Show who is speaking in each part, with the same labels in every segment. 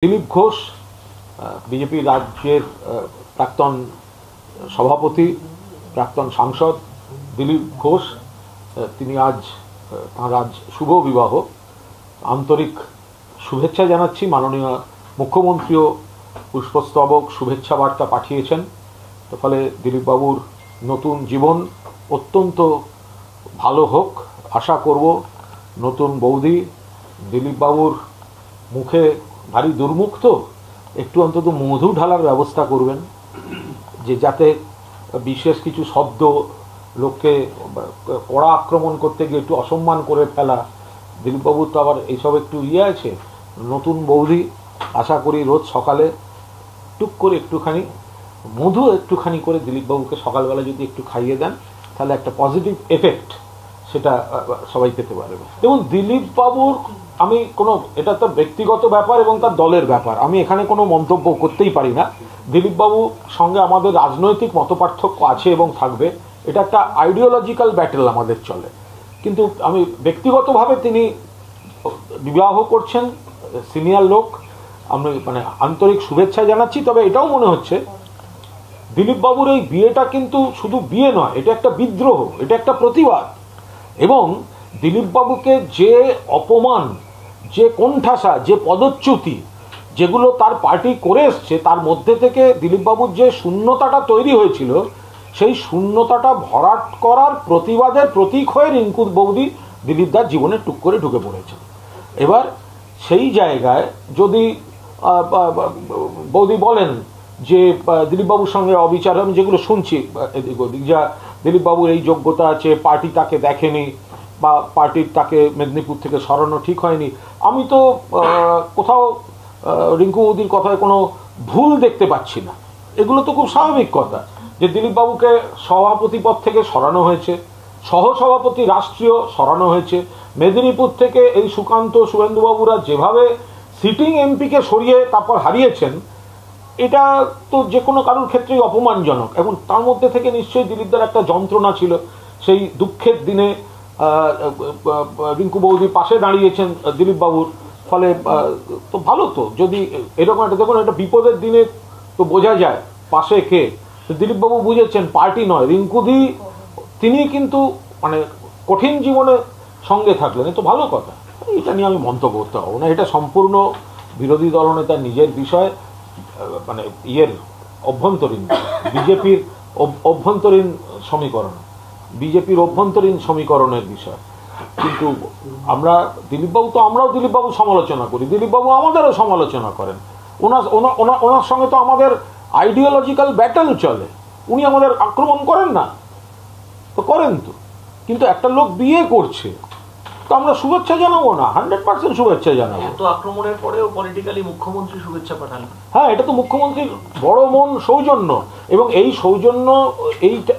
Speaker 1: Dilip Ghosh BJP রাজ্যের প্রাক্তন সভাপতি, প্রাক্তন সাংসদ দিলীপ ঘোষ তিনি তাঁর আজ শুভ বিবাহ। আন্তরিক শুভেচ্ছা জানাচ্ছি। মাননীয় মুখ্যমন্ত্রীও পুষ্পস্তবক শুভেচ্ছা বার্তা পাঠিয়েছেন। তো ফলে দিলীপবাবুর নতুন জীবন অত্যন্ত ভালো হোক আশা করব। নতুন বৌদি দিলীপবাবুর মুখে ভারী দুর্মুখ, তো একটু অন্তত মধু ঢালার ব্যবস্থা করবেন, যে যাতে বিশেষ কিছু শব্দ লোককে কড়া আক্রমণ করতে গিয়ে একটু অসম্মান করে ফেলা। দিলীপবাবুর তো আবার এইসব একটু আছে। নতুন বৌদি আশা করি রোজ সকালে টুক করে একটুখানি মধু একটুখানি করে দিলীপবাবুকে সকালবেলা যদি একটু খাইয়ে দেন, তাহলে একটা পজিটিভ এফেক্ট সেটা সবাই পেতে পারবে। এবং দিলীপবাবুর এটা তো ব্যক্তিগত ব্যাপার এবং তার দলের ব্যাপার, আমি এখানে কোনো মন্তব্য করতেই পারি না। দিলীপবাবুর সঙ্গে আমাদের রাজনৈতিক মতপার্থক্য আছে এবং থাকবে, এটা একটা আইডিওলজিক্যাল ব্যাটেল আমাদের চলে। কিন্তু আমি ব্যক্তিগতভাবে তিনি বিবাহ করছেন, সিনিয়র লোক, আমি আন্তরিক শুভেচ্ছা জানাচ্ছি। তবে এটাও মনে হচ্ছে দিলীপবাবুর এই বিয়েটা কিন্তু শুধু বিয়ে নয়, এটা একটা বিদ্রোহ, এটা একটা প্রতিবাদ। এবং দিলীপবাবুকে যে অপমান, যে কোণঠাসা, যে পদচ্যুতি যেগুলো তার পার্টি করে এসছে, তার মধ্যে থেকে দিলীপবাবুর যে শূন্যতাটা তৈরি হয়েছিল, সেই শূন্যতাটা ভরাট করার প্রতিবাদের প্রতীক হয়ে রিঙ্কু বৌদি দিলীপদার জীবনে টুক করে ঢুকে পড়েছেন। এবার সেই জায়গায় যদি বৌদি বলেন যে দিলীপবাবুর সঙ্গে অবিচার, আমি যেগুলো শুনছি এদিক ওদিক, যা দিলীপবাবুর এই যোগ্যতা আছে, পার্টি তাকে দেখেনি বা পার্টির তাকে মেদিনীপুর থেকে সরানো ঠিক হয়নি, আমি তো কোথাও রিঙ্কু বৌদির কথায় কোনো ভুল দেখতে পাচ্ছি না। এগুলো তো খুব স্বাভাবিক কথা যে দিলীপবাবুকে সভাপতি পদ থেকে সরানো হয়েছে, সহসভাপতি রাষ্ট্রীয় সরানো হয়েছে। মেদিনীপুর থেকে এই সুকান্ত শুভেন্দুবাবুরা যেভাবে সিটিং এমপিকে সরিয়ে তারপর হারিয়েছেন, এটা তো যে কোনো কারোর ক্ষেত্রেই অপমানজনক। এবং তার মধ্যে থেকে নিশ্চয়ই দিলীপদার একটা যন্ত্রণা ছিল। সেই দুঃখের দিনে রিঙ্কু বৌদি পাশে দাঁড়িয়েছেন দিলীপবাবুর, ফলে তো ভালো। তো যদি এরকম একটা, দেখুন একটা বিপদের দিনে তো বোঝা যায় পাশে কে। দিলীপবাবু বুঝেছেন পার্টি নয়, রিঙ্কুদি তিনি কিন্তু কঠিন জীবনে সঙ্গে থাকলেন, এ তো ভালো কথা। এটা নিয়ে আমি মন্তব্য করতে পারবো না, এটা সম্পূর্ণ বিরোধী দলনেতার নিজের বিষয়, অভ্যন্তরীণ বিজেপির অভ্যন্তরীণ সমীকরণ, বিজেপির অভ্যন্তরীণ সমীকরণের বিষয়। কিন্তু আমরাও দিলীপবাবু সমালোচনা করি, দিলীপবাবু আমাদেরও সমালোচনা করেন। ওনার সঙ্গে তো আমাদের আইডিওলজিক্যাল ব্যাটেল চলে, উনি আমাদের আক্রমণ করেন না তো, করেন তো। কিন্তু একটা লোক বিয়ে করছে তো আমরা শুভেচ্ছা জানাবো না? 100% শুভেচ্ছা জানাবো।
Speaker 2: এত আক্রমণের পরেও পলিটিক্যালি মুখ্যমন্ত্রী শুভেচ্ছা পাঠালেন।
Speaker 1: হ্যাঁ, এটা তো মুখ্যমন্ত্রীর বড় মন, সৌজন্য। এবং এই সৌজন্য,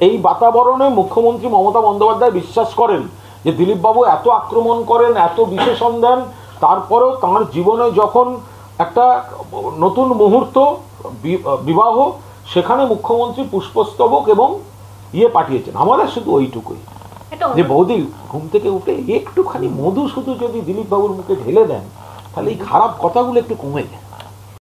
Speaker 1: এই বাতাবরণে মুখ্যমন্ত্রী মমতা বন্দ্যোপাধ্যায় বিশ্বাস করেন যে দিলীপবাবু এত আক্রমণ করেন, এত বিশেষণ দেন, তারপরেও তাঁর জীবনে যখন একটা নতুন মুহূর্ত, বিবাহ, সেখানে মুখ্যমন্ত্রী পুষ্পস্তবক এবং পাঠিয়েছেন। আমাদের শুধু ওইটুকুই যে বৌদি ঘুম থেকে উঠে একটুখানি মধু শুধু যদি দিলীপবাবুর মুখে ঢেলে দেন, তাহলে এই খারাপ কথাগুলো একটু কমে যায়।